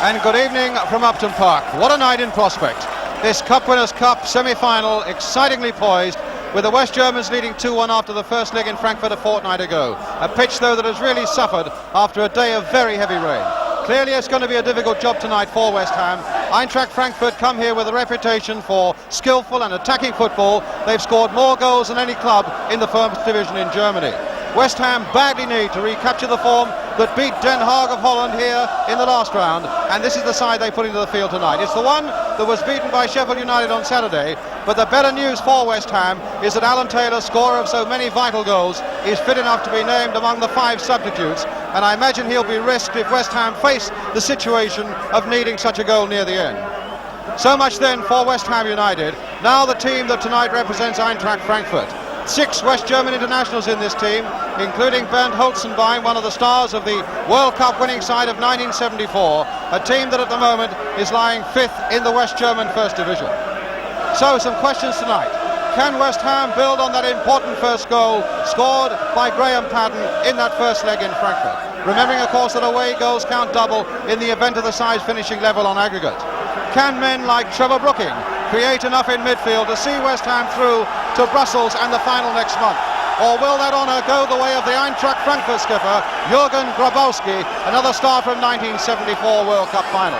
and good evening from Upton Park. What a night in prospect. This Cup Winners' Cup semi-final excitingly poised, with the West Germans leading 2-1 after the first leg in Frankfurt a fortnight ago. A pitch, though, that has really suffered after a day of very heavy rain. Clearly it's going to be a difficult job tonight for West Ham. Eintracht Frankfurt come here with a reputation for skillful and attacking football. They've scored more goals than any club in the first division in Germany. West Ham badly need to recapture the form that beat Den Haag of Holland here in the last round, and this is the side they put into the field tonight. It's the one that was beaten by Sheffield United on Saturday, but the better news for West Ham is that Alan Taylor, scorer of so many vital goals, is fit enough to be named among the 5 substitutes, and I imagine he'll be risked if West Ham face the situation of needing such a goal near the end. So much then for West Ham United. Now the team that tonight represents Eintracht Frankfurt. 6 West German internationals in this team, including Bernd Hölzenbein, one of the stars of the World Cup winning side of 1974, a team that at the moment is lying 5th in the West German First Division. So some questions tonight. Can West Ham build on that important first goal scored by Paddon in that first leg in Frankfurt? Remembering, of course, that away goals count double in the event of the sides finishing level on aggregate. Can men like Trevor Brooking create enough in midfield to see West Ham through to Brussels and the final next month? Or will that honour go the way of the Eintracht Frankfurt skipper, Grabowski, another star from 1974 World Cup final?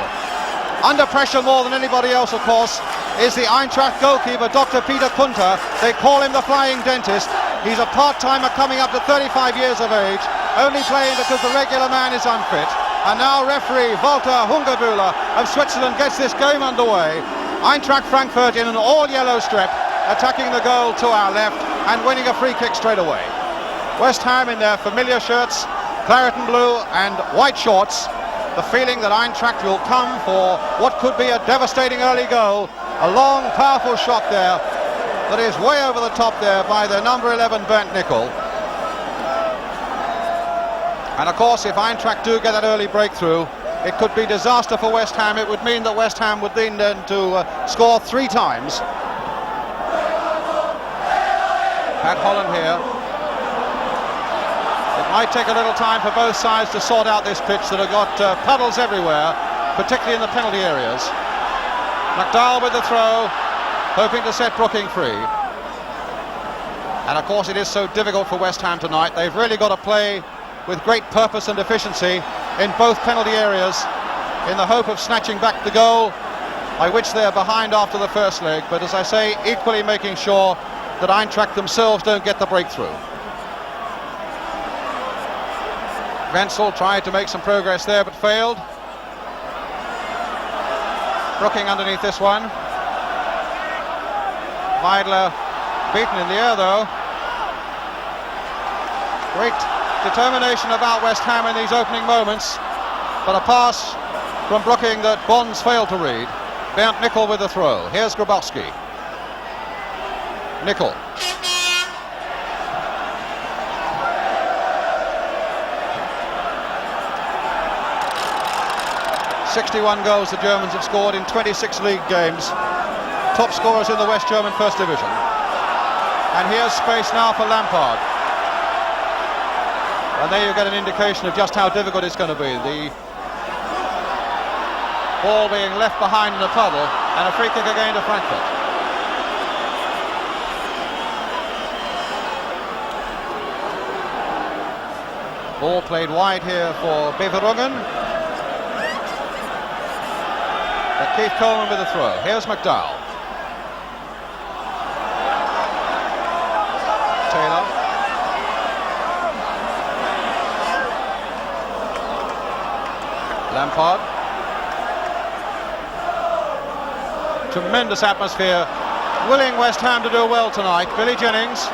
Under pressure more than anybody else, of course, is the Eintracht goalkeeper, Dr. Peter Kunter. They call him the Flying Dentist. He's a part-timer coming up to 35 years of age, only playing because the regular man is unfit. And now referee Walter Hungerbühler of Switzerland gets this game underway. Eintracht Frankfurt in an all-yellow strip, attacking the goal to our left and winning a free kick straight away. West Ham in their familiar shirts, claret and blue and white shorts. The feeling that Eintracht will come for what could be a devastating early goal. A long, powerful shot there that is way over the top there by the number 11 Bernd Nickel. And of course, if Eintracht do get that early breakthrough, it could be disaster for West Ham. It would mean that West Ham would then to score 3 times. Pat Holland here. It might take a little time for both sides to sort out this pitch that have got puddles everywhere, particularly in the penalty areas. McDowell with the throw, hoping to set Brooking free. And of course it is so difficult for West Ham tonight. They've really got to play with great purpose and efficiency in both penalty areas in the hope of snatching back the goal by which they are behind after the first leg, but as I say, equally making sure that Eintracht themselves don't get the breakthrough. Wenzel tried to make some progress there but failed. Brooking underneath this one. Weidle beaten in the air though. Great determination about West Ham in these opening moments, but a pass from Brooking that Bonds failed to read. Bernd Nickel with the throw. Here's Grabowski. Nickel. "61 goals the Germans have scored in 26 league games. Top scorers in the West German First Division. And here's space now for Lampard. And there you get an indication of just how difficult it's going to be. The ball being left behind in a puddle, and a free kick again to Frankfurt. Ball played wide here for Beverungen. But Keith Coleman with the throw. Here's McDowell. Taylor. Lampard. Tremendous atmosphere, willing West Ham to do well tonight. Billy Jennings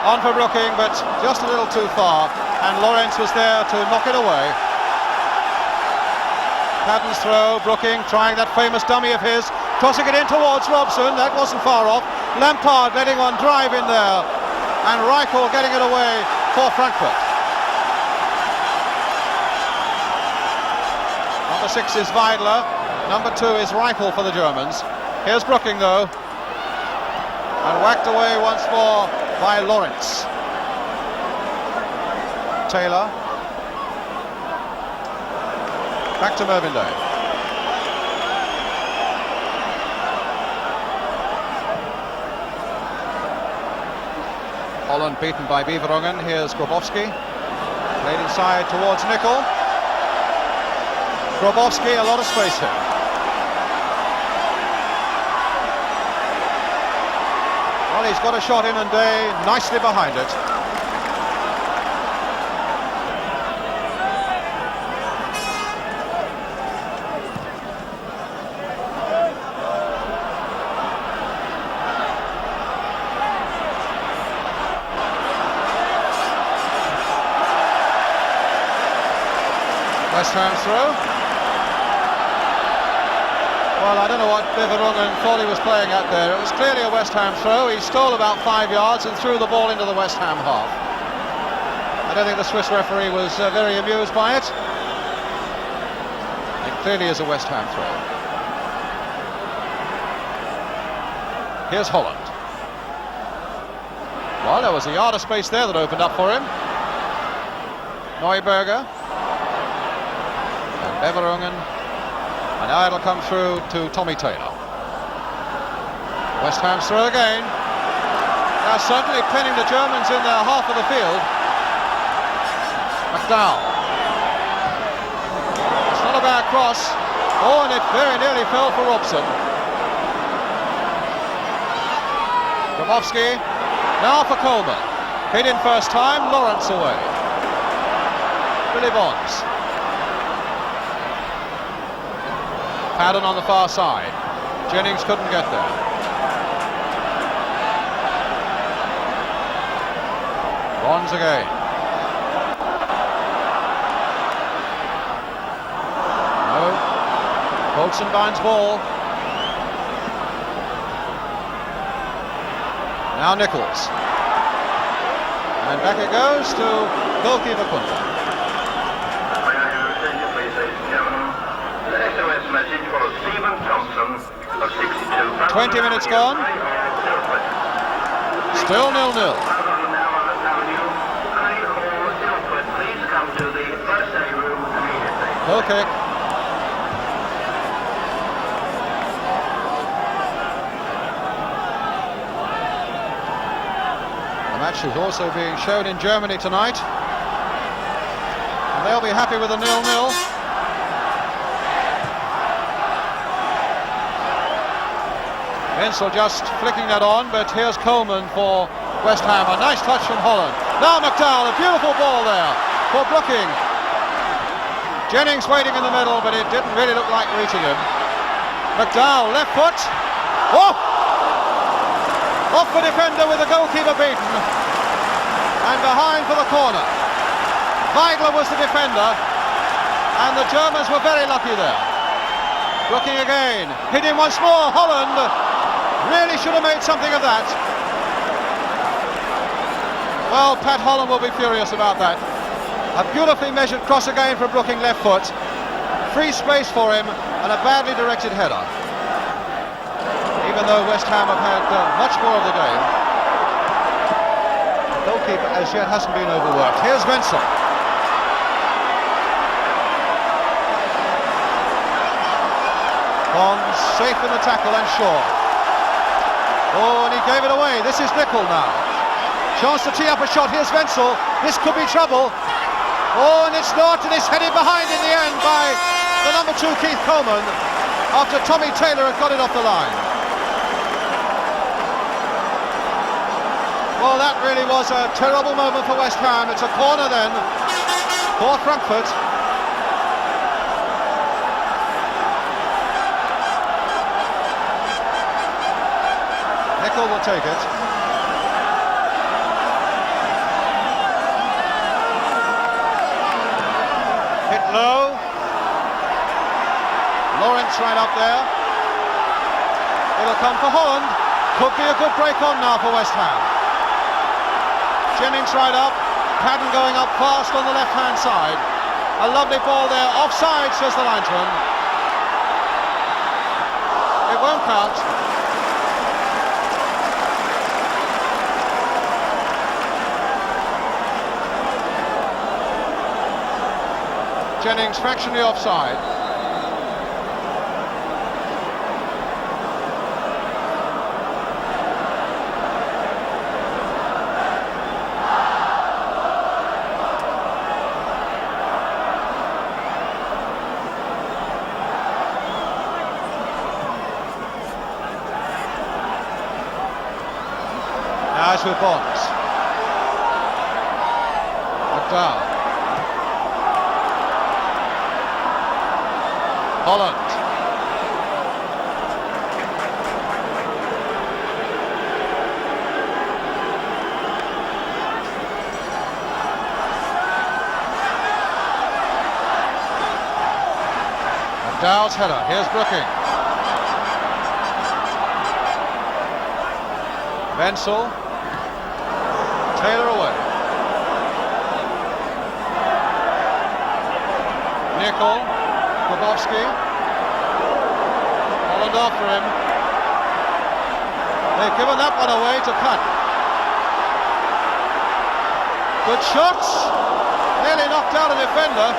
on for Brooking, but just a little too far, and Lorenz was there to knock it away. Paddon's throw, Brooking trying that famous dummy of his, tossing it in towards Robson. That wasn't far off. Lampard letting one drive in there, and Reichel getting it away for Frankfurt. Number 6 is Weidle. Number 2 is Reichel for the Germans. Here's Brooking though, and whacked away once more by Lorenz. Taylor. Back to Mervynday. Holland beaten by Beverungen. Here's Grabowski. Played inside towards Nickel. Grabowski, a lot of space here. Well, he's got a shot in and Day nicely behind it. West Ham throw. Well, I don't know what Beverungen thought he was playing at there. It was clearly a West Ham throw. He stole about 5 yards and threw the ball into the West Ham half. I don't think the Swiss referee was very amused by it. It clearly is a West Ham throw. Here's Holland. Well, there was a yard of space there that opened up for him. Neuberger. And Beverungen. And now it'll come through to Tommy Taylor. West Ham's throw again. They're certainly pinning the Germans in their half of the field. McDowell. It's not a bad cross. Oh, and it very nearly fell for Robson. Grabowski. Now for Coleman. Hit in first time. Lorenz away. Billy Bonds. Paddon on the far side. Jennings couldn't get there. Bonds again. No. Hölzenbein's ball. Now Nichols. And back it goes to goalkeeper Kunter. 20 minutes gone. Still 0-0. Goal kick. The match is also being shown in Germany tonight. And they'll be happy with a 0-0. Wenzel just flicking that on, but here's Coleman for West Ham. A nice touch from Holland. Now McDowell, a beautiful ball there for Brooking. Jennings waiting in the middle, but it didn't really look like reaching him. McDowell, left foot. Oh! Off the defender with the goalkeeper beaten. And behind for the corner. Weidle was the defender, and the Germans were very lucky there. Brooking again. Hit him once more. Holland really should have made something of that. Well, Pat Holland will be furious about that. A beautifully measured cross again from Brooking, left foot. Free space for him and a badly directed header. Even though West Ham have had much more of the game, the goalkeeper as yet hasn't been overworked. Here's Wenzel. Bonds safe in the tackle and sure. Oh, and he gave it away. This is Nickel now. Chance to tee up a shot. Here's Wenzel. This could be trouble. Oh, and it's not, and it's headed behind in the end by the number 2 Keith Coleman after Tommy Taylor had got it off the line. Well, that really was a terrible moment for West Ham. It's a corner then for Frankfurt. Nickel will take it. Hit low. Lorenz right up there. It'll come for Holland. Could be a good break on now for West Ham. Jennings right up. Paddon going up fast on the left-hand side. A lovely ball there. Offside, says the linesman. It won't count. Jennings fractionally offside. Now it's with Bonds. McDowell. Holland. McDowell's header. Here's Brooking. Wenzel. Taylor away. Grabowski. Holland after him. They've given that one away to Paddon. Good shots. Nearly knocked out a defender.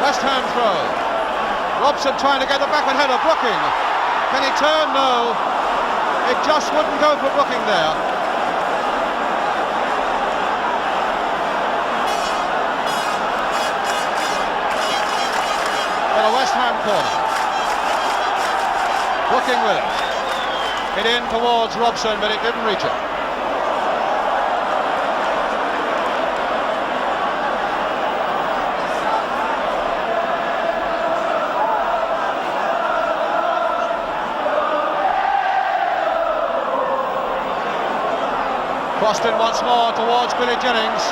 West Ham throw. Robson trying to get the backward header. Brooking. Can he turn? No. It just wouldn't go for Brooking there. A West Ham corner. Brooking with it. It in towards Robson, but it didn't reach it. Crossed in once more towards Billy Jennings.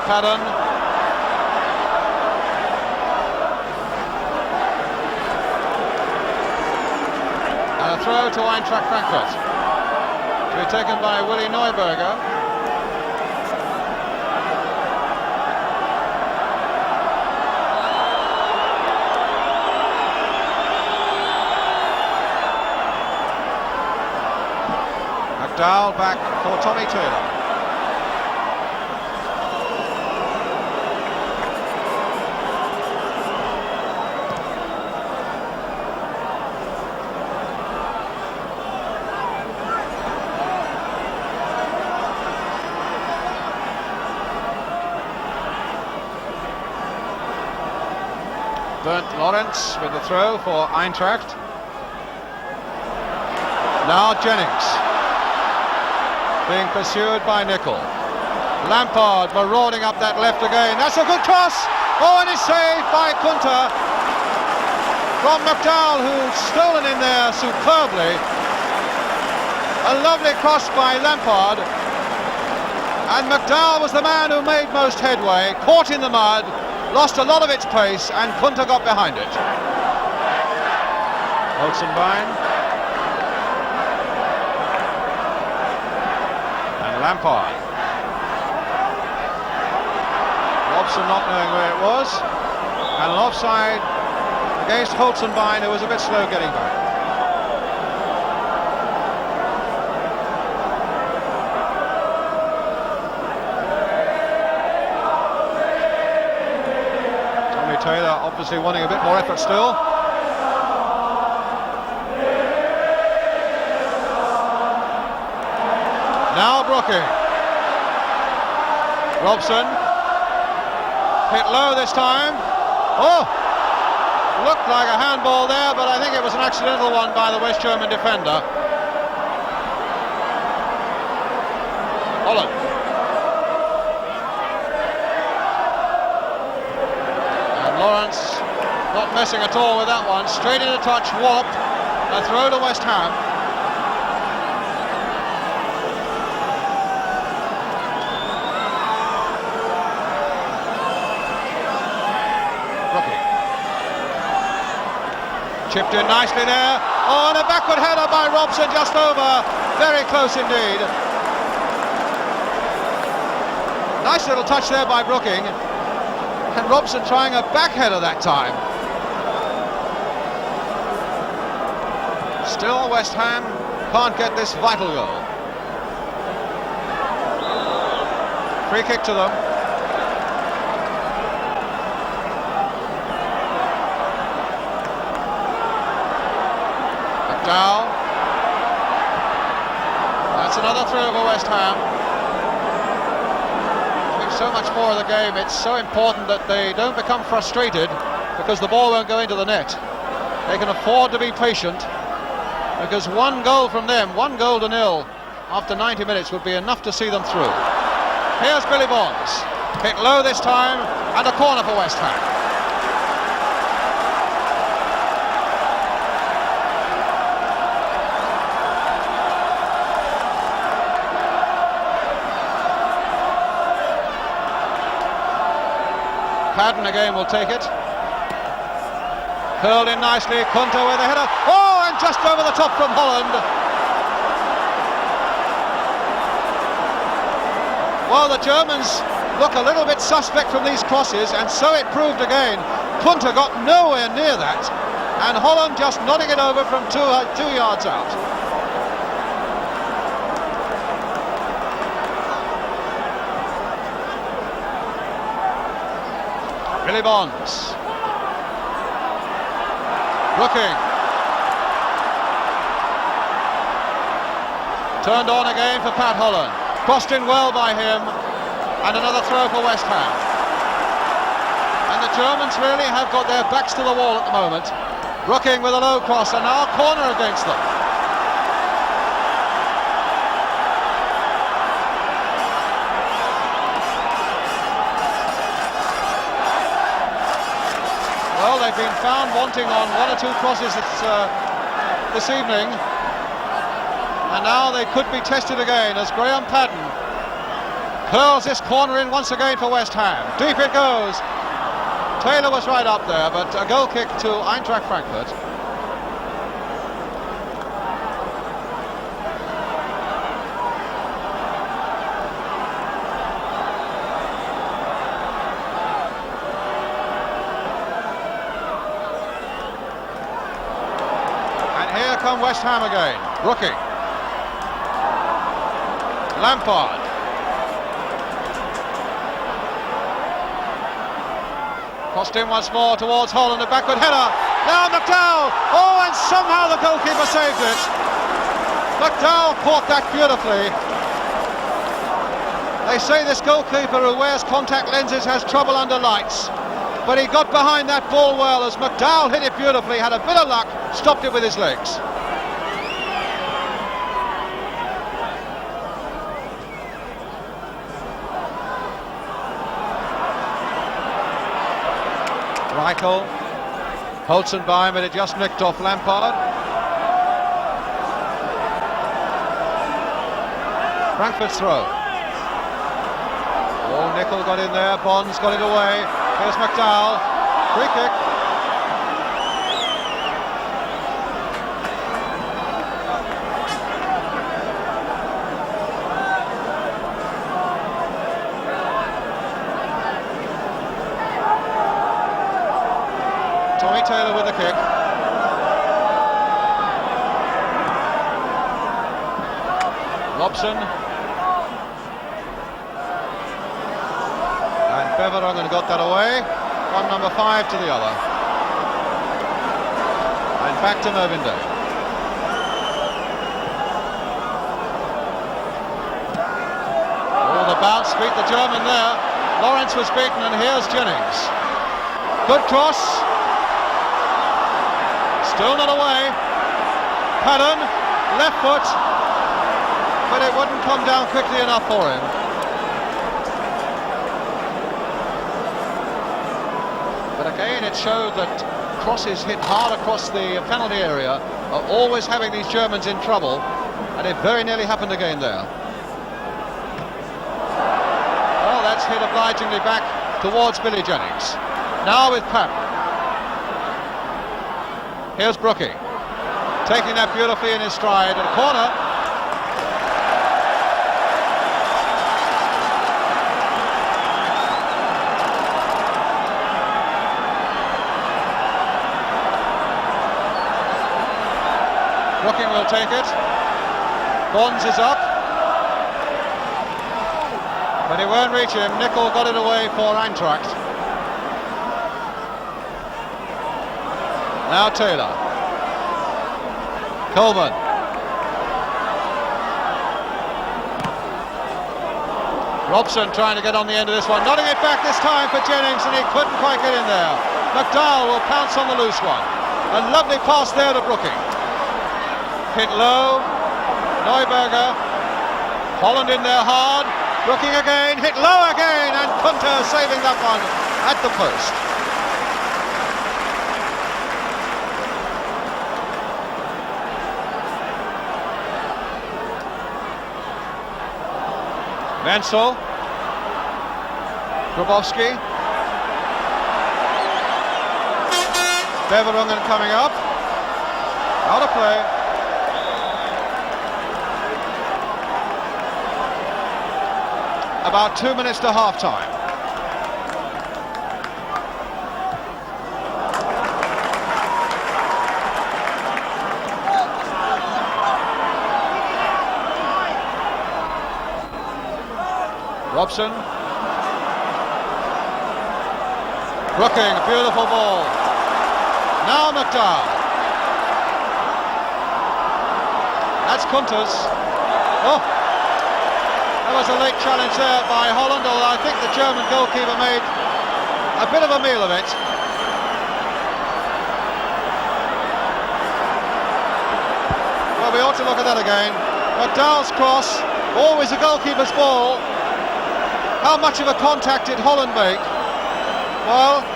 Paddon. A throw to Eintracht Frankfurt, to be taken by Willie Neuberger. McDowell back for Tommy Taylor. Lorenz with the throw for Eintracht. Now Jennings being pursued by Nicol. Lampard marauding up that left again. That's a good cross. Oh, and it's saved by Kunter from McDowell, who's stolen in there superbly. A lovely cross by Lampard, and McDowell was the man who made most headway, caught in the mud, lost a lot of its pace, and Kunter got behind it. Hölzenbein. And Lampard. Robson not knowing where it was. And an offside against Hölzenbein, who was a bit slow getting back. Taylor obviously wanting a bit more effort still. Now Brooking. Robson. Hit low this time. Oh! Looked like a handball there, but I think it was an accidental one by the West German defender. Holland. Lorenz not messing at all with that one. Straight into touch, wallop. A throw to West Ham. Brooking. Chipped in nicely there. Oh, and a backward header by Robson, just over. Very close indeed. Nice little touch there by Brooking. And Robson trying a back header that time. Still West Ham can't get this vital goal. Free kick to them. McDowell. That's another throw for West Ham. I think so much more of the game, it's so important that they don't become frustrated because the ball won't go into the net. They can afford to be patient because one goal from them, 1-0 after 90 minutes would be enough to see them through. Here's Billy Bonds, hit low this time, and a corner for West Ham. Paddon again will take it. Curled in nicely, Kunter with a header. Oh, and just over the top from Holland. Well, the Germans look a little bit suspect from these crosses, and so it proved again. Kunter got nowhere near that, and Holland just nodding it over from 2 yards out. Billy Bonds. Brooking. Turned on again for Pat Holland. Crossed in well by him, and another throw for West Ham. And the Germans really have got their backs to the wall at the moment. Brooking with a low cross, and now a corner against them. Well, they've been found wanting on 1 or 2 crosses this evening. And now they could be tested again as Graham Paddon curls this corner in once again for West Ham. Deep it goes. Taylor was right up there, but a goal kick to Eintracht Frankfurt. And here come West Ham again. Brooking. Lampard. Crossed in once more towards Holland, a backward header. Now McDowell. Oh, and somehow the goalkeeper saved it. McDowell caught that beautifully. They say this goalkeeper who wears contact lenses has trouble under lights, but he got behind that ball well as McDowell hit it beautifully, had a bit of luck, stopped it with his legs. Reichel, Hölzenbein, but it just nicked off Lampard. Frankfurt's throw. Oh, Nickel got in there, Bonds got it away. Here's McDowell, free kick. Taylor with the kick. Robson. And Beverungen got that away. From number 5 to the other. And back to Neuberger. Oh, the bounce beat the German there. Lorenz was beaten, and here's Jennings. Good cross. Still not away. Paddon, left foot, but it wouldn't come down quickly enough for him. But again, it showed that crosses hit hard across the penalty area are always having these Germans in trouble, and it very nearly happened again there. Well, that's hit obligingly back towards Billy Jennings. Now with Paddon. Here's Brooking, taking that beautifully in his stride, and corner. Brooking will take it. Bonds is up. But he won't reach him. Nickel got it away for Eintracht. Now Taylor. Coleman. Robson trying to get on the end of this one. Nodding it back this time for Jennings, and he couldn't quite get in there. McDowell will pounce on the loose one. A lovely pass there to Brooking. Hit low. Neuberger. Holland in there hard. Brooking again. Hit low again. And Kunter saving that one at the post. Wenzel. Grabowski. Beverungen coming up. Out of play. About 2 minutes to half-time. Robson. Brooking, beautiful ball. Now McDowell. That's Kunter's. Oh, that was a late challenge there by Holland, although I think the German goalkeeper made a bit of a meal of it. Well, we ought to look at that again. McDowell's cross, always a goalkeeper's ball. How much of a contact did Holland make? Well,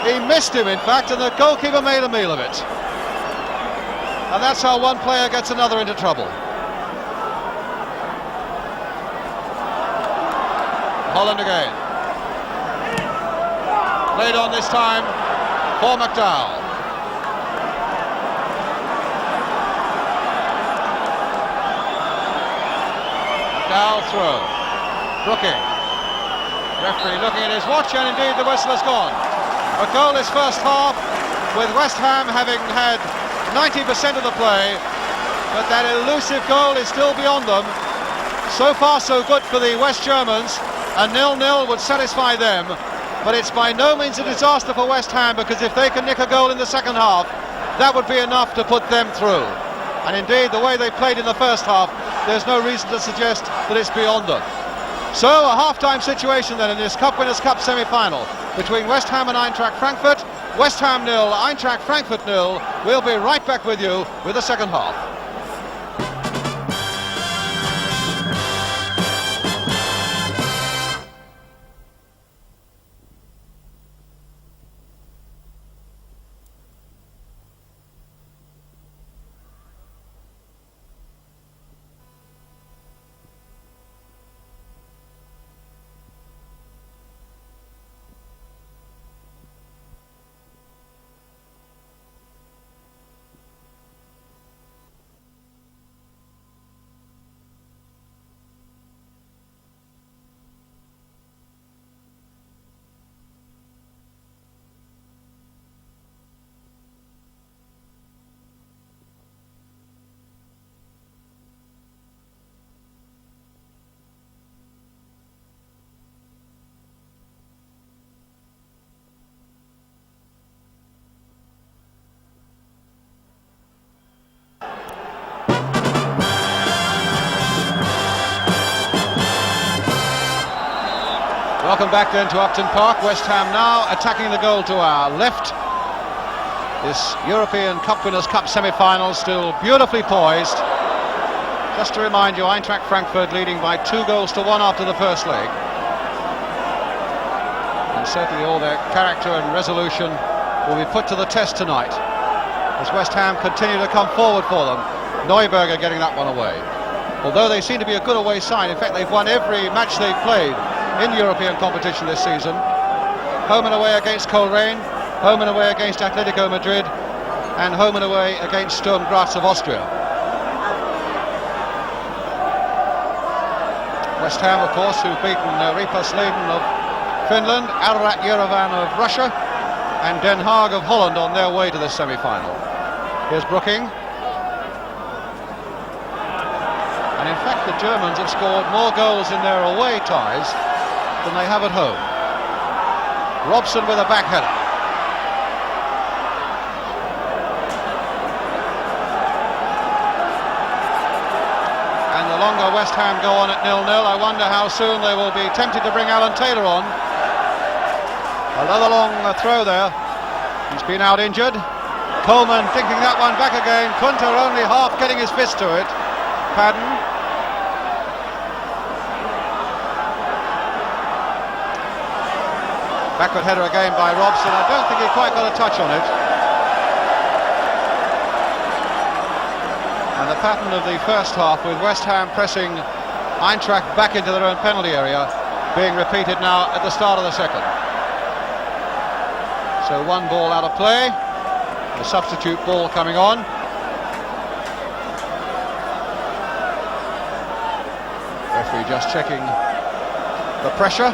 he missed him in fact, and the goalkeeper made a meal of it. And that's how one player gets another into trouble. Holland again. Played on this time for McDowell. McDowell throw. Brooking. Referee looking at his watch, and indeed the whistle has gone. A goalless first half, with West Ham having had 90% of the play, but that elusive goal is still beyond them. So far so good for the West Germans. A 0-0 would satisfy them, but it's by no means a disaster for West Ham, because if they can nick a goal in the second half, that would be enough to put them through. And indeed, the way they played in the first half, there's no reason to suggest that it's beyond them. So a half-time situation then in this Cup Winners' Cup semi-final between West Ham and Eintracht Frankfurt. West Ham 0, Eintracht Frankfurt 0. We'll be right back with you with the second half. Welcome back then to Upton Park. West Ham now attacking the goal to our left. This European Cup Winners' Cup semi-final still beautifully poised. Just to remind you, Eintracht Frankfurt leading by 2-1 after the first leg. And certainly all their character and resolution will be put to the test tonight, as West Ham continue to come forward for them. Neuberger getting that one away. Although they seem to be a good away side, in fact they've won every match they've played in European competition this season. Home and away against Coleman, home and away against Atletico Madrid, and home and away against Sturm Graz of Austria. West Ham, of course, who've beaten Ripa Sleden of Finland, Ararat Yerevan of Russia, and Den Haag of Holland on their way to the semi-final. Here's Brooking. And And in fact, the Germans have scored more goals in their away ties than they have at home. Robson with a back header. And the longer West Ham go on at 0-0, I wonder how soon they will be tempted to bring Alan Taylor on. Another long throw there. He's been out injured. Coleman thinking that one back again. Kunter only half getting his fist to it. Paddon. Backward header again by Robson. I don't think he quite got a touch on it. And the pattern of the first half, with West Ham pressing Eintracht back into their own penalty area, being repeated now at the start of the second. So one ball out of play. The substitute ball coming on. Referee just checking the pressure.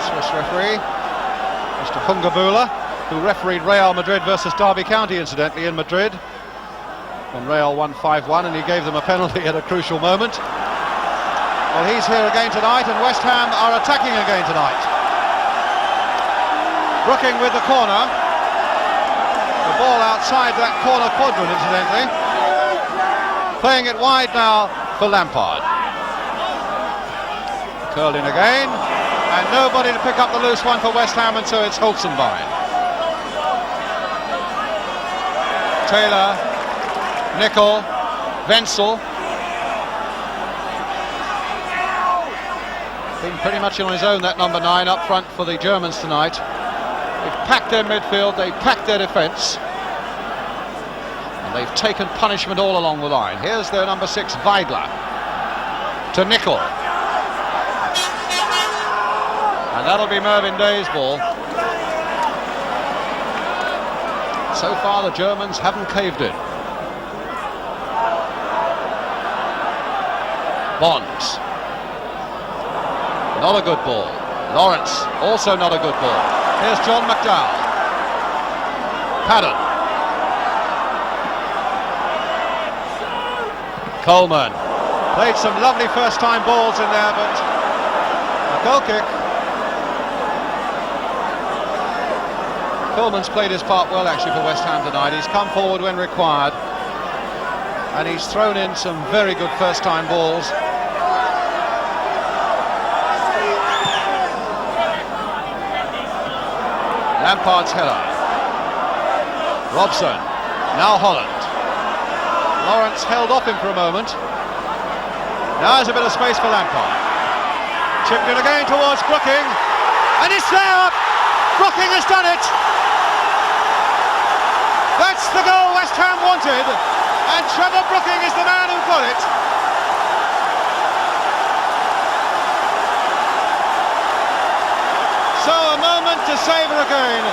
Swiss referee, Mr. Hungerbühler, who refereed Real Madrid versus Derby County, incidentally, in Madrid, when Real won 5-1, and he gave them a penalty at a crucial moment. Well, he's here again tonight, and West Ham are attacking again tonight. Brooking with the corner. The ball outside that corner quadrant, incidentally. Playing it wide now for Lampard. Curled in again, and nobody to pick up the loose one for West Ham, and so it's Hölzenbein. Taylor, Nickel, Wenzel. Been pretty much on his own, that number 9 up front for the Germans tonight. They've packed their midfield, they've packed their defence, and they've taken punishment all along the line. Here's their number 6, Weidle, to Nickel. And that'll be Mervyn Day's ball. So far the Germans haven't caved in. Bonds. Not a good ball. Lorenz, also not a good ball. Here's John McDowell. Paddon. Coleman. Played some lovely first-time balls in there, but a goal kick. Coleman's played his part well, actually, for West Ham tonight. He's come forward when required, and he's thrown in some very good first-time balls. Lampard's header. Robson. Now Holland. Lorenz held off him for a moment. Now there's a bit of space for Lampard. Chipped it again towards Brooking, and it's there! Brooking has done it! That's the goal West Ham wanted, and Trevor Brooking is the man who got it. So a moment to savour again,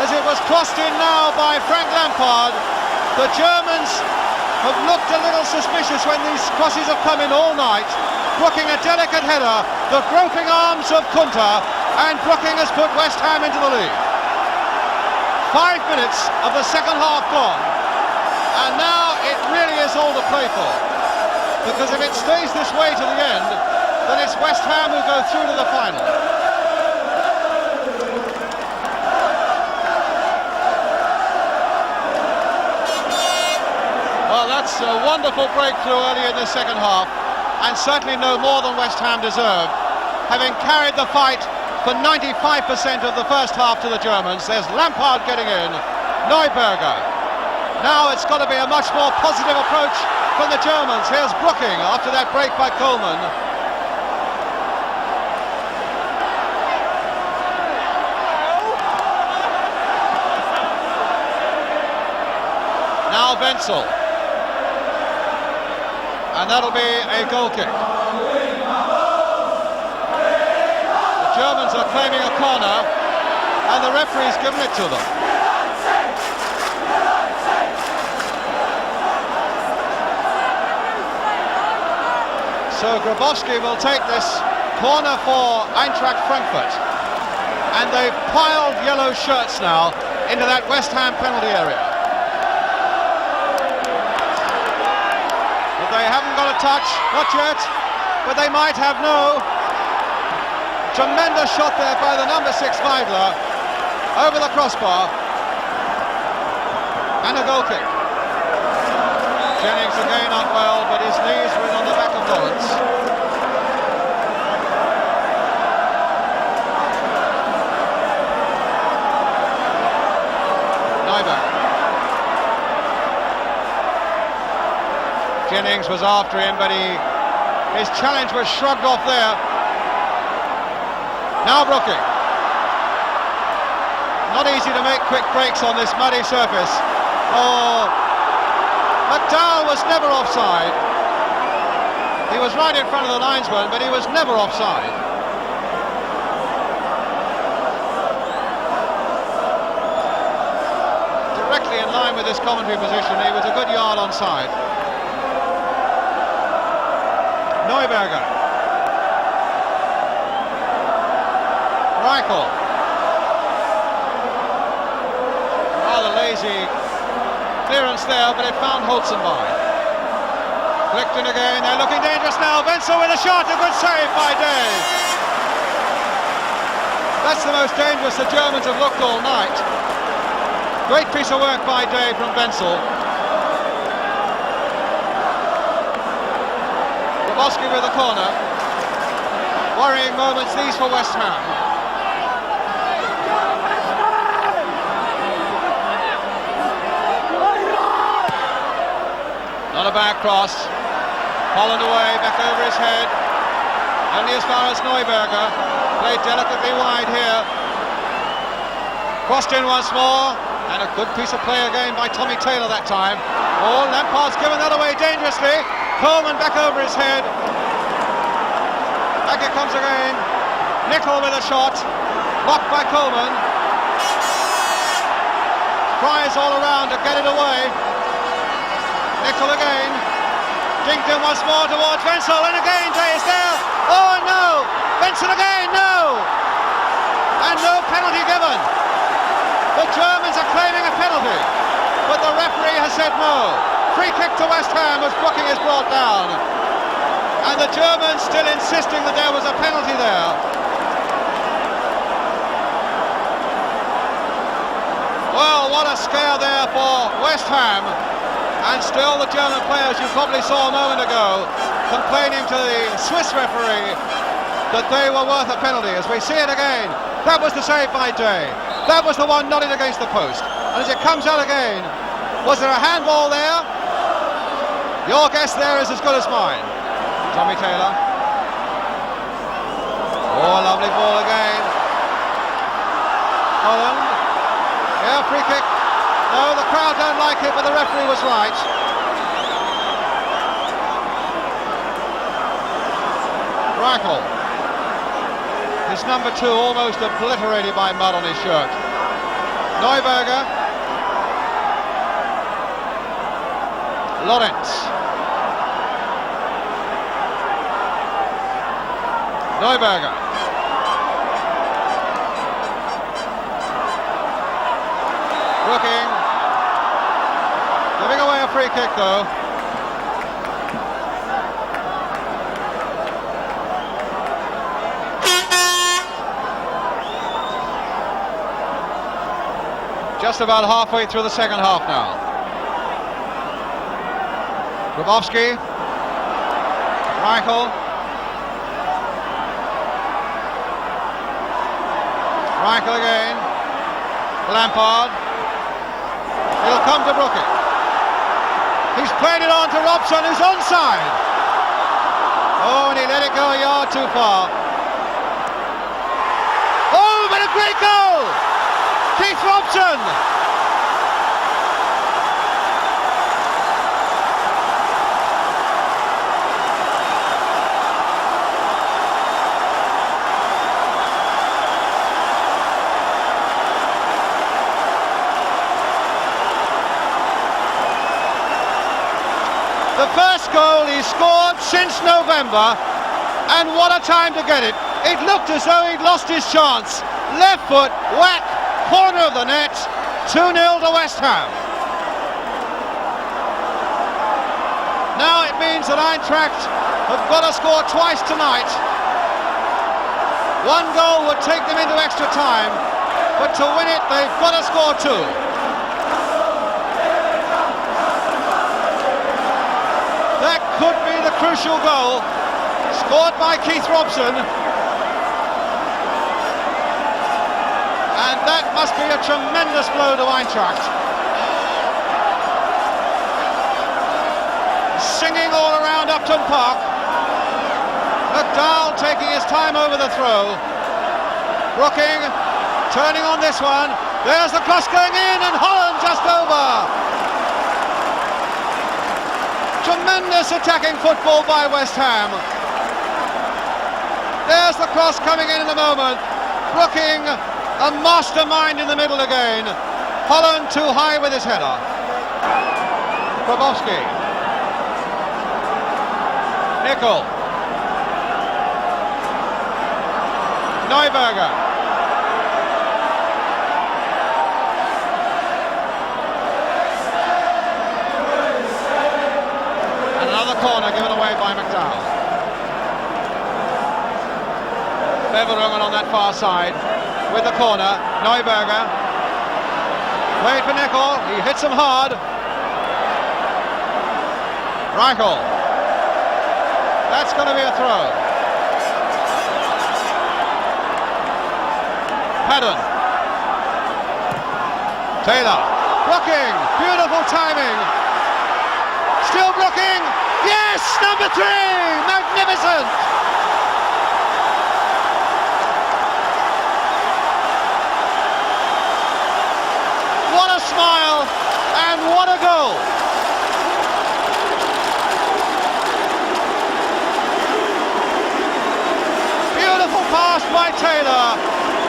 as it was crossed in now by Frank Lampard. The Germans have looked a little suspicious when these crosses have come in all night. Brooking a delicate header, the groping arms of Kunter, and Brooking has put West Ham into the lead. 5 minutes of the second half gone, and now it really is all to play for, because if it stays this way to the end, then it's West Ham who go through to the final. Well, that's a wonderful breakthrough early in the second half, and certainly no more than West Ham deserved, having carried the fight for 95% of the first half to the Germans. There's Lampard getting in, Neuberger. Now it's got to be a much more positive approach from the Germans. Here's Brooking after that break by Coleman. Now Wenzel. And that'll be a goal kick. The Germans are claiming a corner, and the referee's given it to them. So Grabowski will take this corner for Eintracht Frankfurt, and they've piled yellow shirts now into that West Ham penalty area. But a touch, not yet, but they might have no. Tremendous shot there by the number 6 Weidle over the crossbar, and a goal kick. Jennings again up well, but his knees were in on the back of Lorenz. Neuberger. Jennings was after him, but his challenge was shrugged off there. Now Brooking. Not easy to make quick breaks on this muddy surface. Oh, McDowell was never offside. He was right in front of the linesman, but he was never offside. Directly in line with this commentary position, he was a good yard onside. Neuberger. Reichel. Rather lazy clearance there, but it found Hölzenbein. Flicked in again, they're looking dangerous now. Wenzel with a shot, a good save by Day. That's the most dangerous the Germans have looked all night. Great piece of work by Day from Wenzel. Grabowski with the corner. Worrying moments these for West Ham. Not a bad cross. Holland away, back over his head. Only as far as Neuberger. Played delicately wide here. Crossed in once more. And a good piece of play again by Tommy Taylor that time. Oh, Lampard's given that away dangerously. Coleman back over his head. Back it comes again. Nickel with a shot. Blocked by Coleman. Tries all around to get it away. Nickel again, dinked in once more towards Wenzel, and again Day is there. Oh no! Wenzel again, no! And no penalty given. The Germans are claiming a penalty, but the referee has said no. Free kick to West Ham as Brooking is brought down. And the Germans still insisting that there was a penalty there. Well, what a scare there for West Ham. And still the German players, you probably saw a moment ago, complaining to the Swiss referee that they were worth a penalty. As we see it again, that was the save by Day. That was the one nodded against the post. And as it comes out again, was there a handball there? Your guess there is as good as mine. Tommy Taylor. Oh, a lovely ball again. Holland. Yeah, free kick. No, the crowd don't like it, but the referee was right. Reichel. His number 2 almost obliterated by mud on his shirt. Neuberger. Lorenz. Neuberger. Brooking. Giving away a free kick though. Just about halfway through the second half now. Grabowski. Reichel. Reichel again. Lampard. It'll come to Brooking. He's played it on to Robson, who's onside. Oh, and he let it go a yard too far. Oh, but a great goal! Keith Robson! The first goal he scored since November, and what a time to get it. It looked as though he'd lost his chance. Left foot, whack, corner of the net, 2-0 to West Ham. Now it means means that Eintracht have got to score twice tonight. One goal would take them into extra time, but to win it, they've got to score two. That could be the crucial goal, scored by Robson. And that must be a tremendous blow to Eintracht. Singing all around Upton Park. McDowell taking his time over the throw. Brooking turning on this one. There's the cross going in, and Holland just over. Tremendous attacking football by West Ham. There's the cross coming in a moment. Brooking, a mastermind in the middle again. Holland too high with his header. Grabowski. Nickel. Neuberger. And another corner given away by McDowell. Beverungen on that far side with the corner. Neuberger. Played for Nickel. He hits him hard. Reichel. That's going to be a throw. Paddon. Taylor. Brooking. Beautiful timing. Still Brooking. Yes! Number 3! Magnificent! What a smile and what a goal! Beautiful pass by Taylor,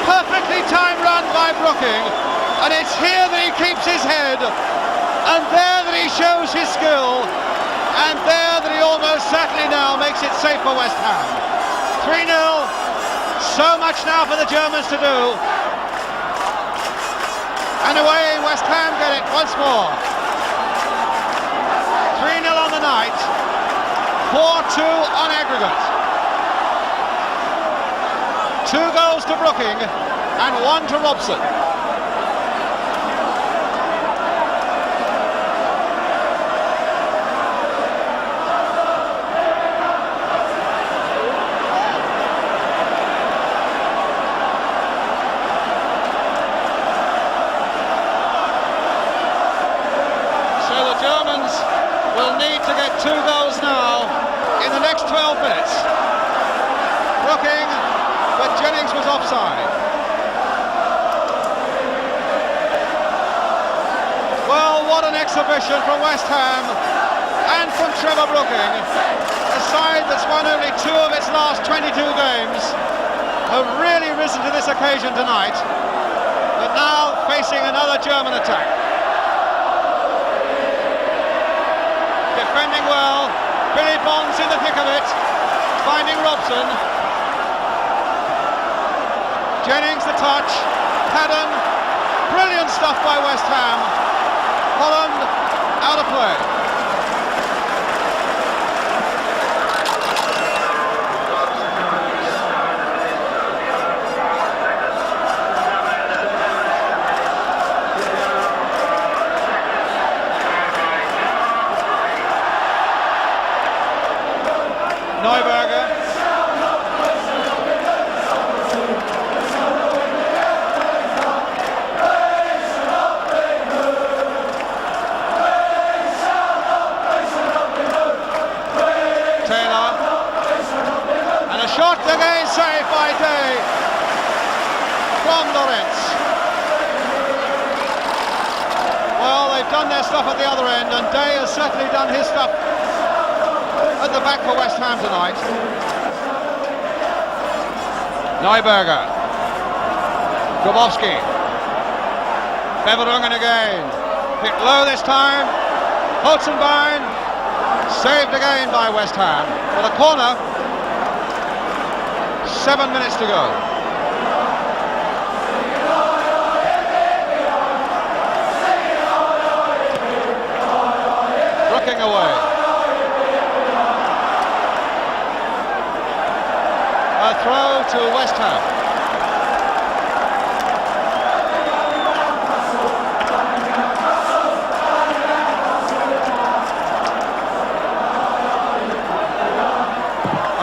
perfectly timed run by Brooking, and it's here that he keeps his head, and there that he shows his skill, and there that he almost certainly now makes it safe for West Ham. 3-0, so much now for the Germans to do. And away West Ham get it once more. 3-0 on the night, 4-2 on aggregate. 2 goals to Brooking and 1 to Robson. Germans will need to get 2 goals now in the next 12 minutes. Brooking, but Jennings was offside. Well, what an exhibition from West Ham and from Trevor Brooking. A side that's won only 2 of its last 22 games have really risen to this occasion tonight, but now facing another German attack. Defending well, Billy Bond's in the thick of it, finding Robson. Jennings the touch, Paddon, brilliant stuff by West Ham. Holland out of play. Neuberger. Taylor. And a shot again saved by Day from Lorenz. Well, they've done their stuff at the other end, and Day has certainly done his stuff at the back for West Ham tonight. Neuberger. Grabowski. Beverungen again. Hit low this time. Hölzenbein. Saved again by West Ham. For the corner. 7 minutes to go. Brooking away. to West Ham.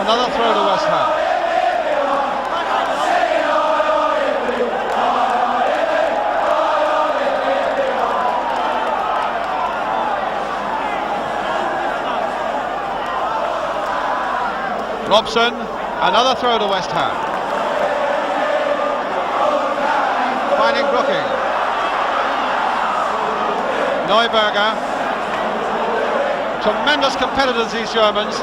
Another throw to West Ham. Robson, another throw to West Ham. Finding Brooking. Neuberger. Tremendous competitors, these Germans.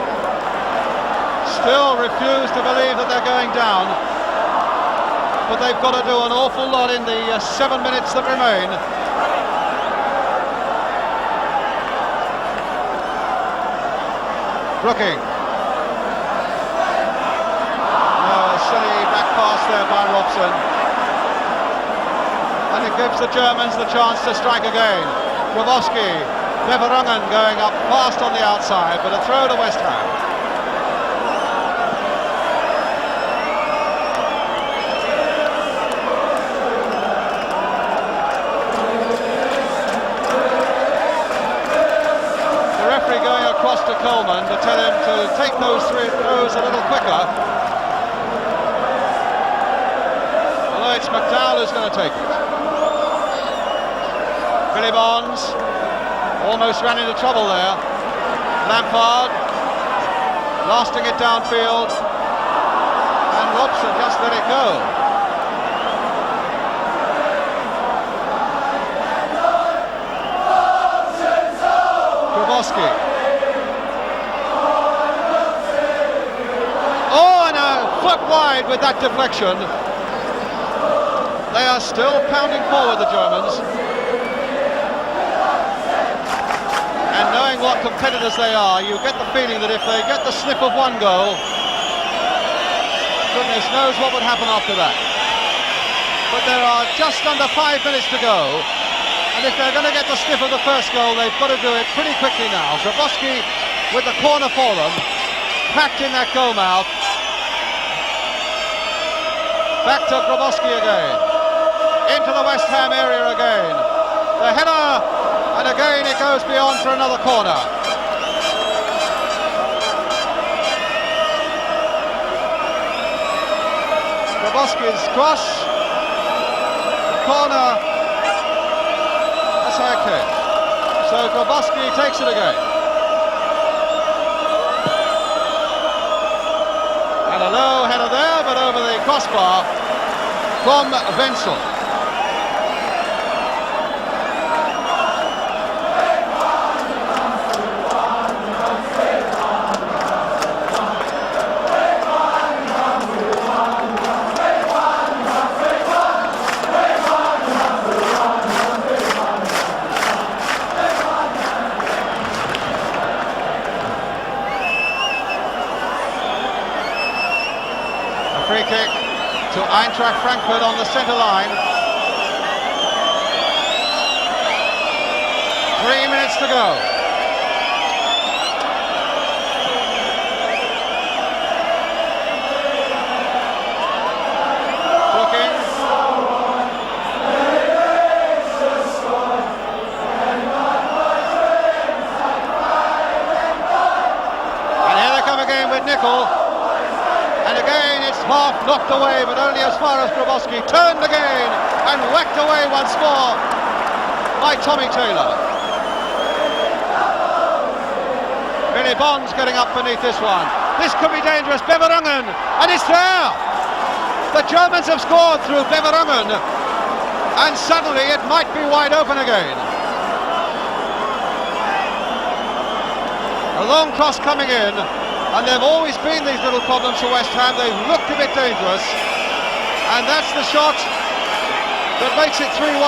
Still refuse to believe that they're going down, but they've got to do an awful lot in the 7 minutes that remain. Brooking. No, a silly back pass there by Robson, and it gives the Germans the chance to strike again. Grabowski, Beverungen going up fast on the outside, but a throw to West Ham. To Coleman to tell him to take those 3 throws a little quicker. Although it's McDowell who's going to take it. Billy Bonds almost ran into trouble there. Lampard blasting it downfield, and Robson just let it go. Grabowski. Foot wide with that deflection. They are still pounding forward, the Germans. And knowing what competitors they are, you get the feeling that if they get the sniff of one goal, goodness knows what would happen after that. But there are just under 5 minutes to go, and if they're going to get the sniff of the first goal, they've got to do it pretty quickly now. Grabowski with the corner for them, packed in that goal mouth. Back to Grabowski again, into the West Ham area again. The header, and again it goes beyond for another corner. Grabowski's cross, the corner, that's how it came. So Grabowski takes it again. And a low header there, but over the crossbar from Wenzel. Free kick to Eintracht Frankfurt on the centre line. 3 minutes to go. Brooking. And here they come again with Nickel. And again it's half knocked away, but only as far as Grabowski, turned again and whacked away once more by Tommy Taylor. Billy Bonds getting up beneath this one. This could be dangerous. Beverungen, and it's there. The Germans have scored through Beverungen, and suddenly it might be wide open again. A long cross coming in. And there have always been these little problems for West Ham. They've looked a bit dangerous. And that's the shot that makes it 3-1.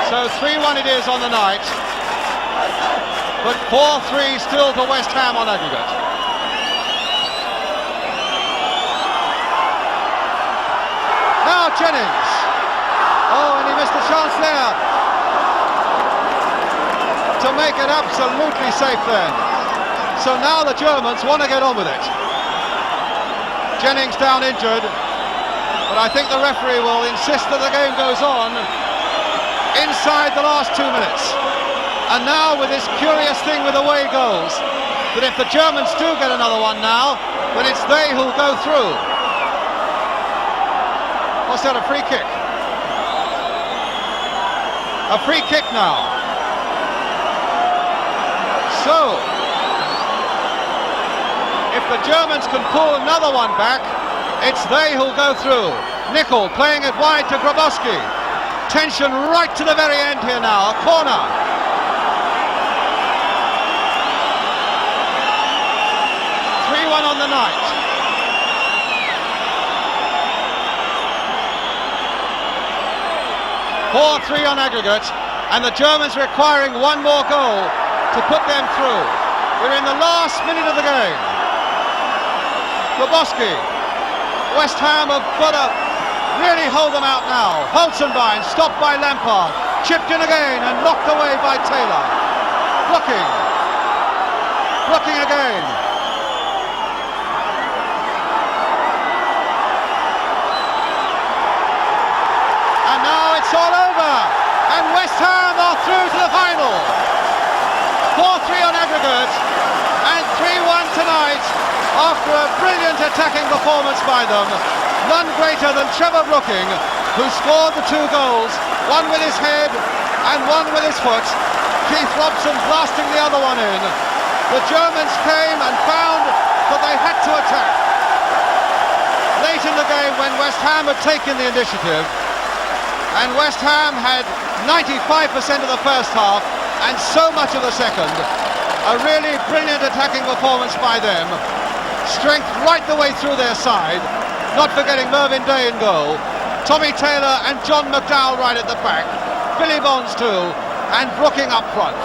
So 3-1 it is on the night. But 4-3 still to West Ham on aggregate. Now Jennings. Oh, and he missed a chance there to make it absolutely safe then. So now the Germans want to get on with it. Jennings down injured, but I think the referee will insist that the game goes on inside the last 2 minutes. And now with this curious thing with away goals, that if the Germans do get another one now, then it's they who'll go through. What's that, a free kick? A free kick now. So, if the Germans can pull another one back, it's they who'll go through. Nickel playing it wide to Grabowski. Tension right to the very end here now, a corner. On the night. 4-3 on aggregate, and the Germans requiring one more goal to put them through. We're in the last minute of the game. Grabowski. West Ham have got to really hold them out now. Hölzenbein stopped by Lampard, chipped in again and knocked away by Taylor. Brooking again. It's all over, and West Ham are through to the final. 4-3 on aggregate, and 3-1 tonight after a brilliant attacking performance by them. None greater than Trevor Brooking, who scored the 2 goals, one with his head and one with his foot. Keith Robson blasting the other one in. The Germans came and found that they had to attack. Late in the game, when West Ham had taken the initiative, and West Ham had 95% of the first half and so much of the second. A really brilliant attacking performance by them. Strength right the way through their side, not forgetting Mervyn Day in goal, Tommy Taylor and John McDowell right at the back, Billy Bonds too, and Brooking up front.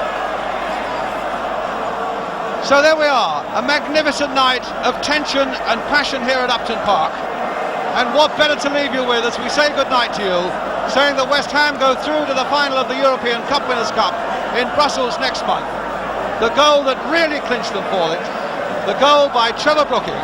So there we are, a magnificent night of tension and passion here at Upton Park. And what better to leave you with as we say goodnight to you, saying that West Ham go through to the final of the European Cup Winners' Cup in Brussels next month. The goal that really clinched them for it, the goal by Trevor Brooking,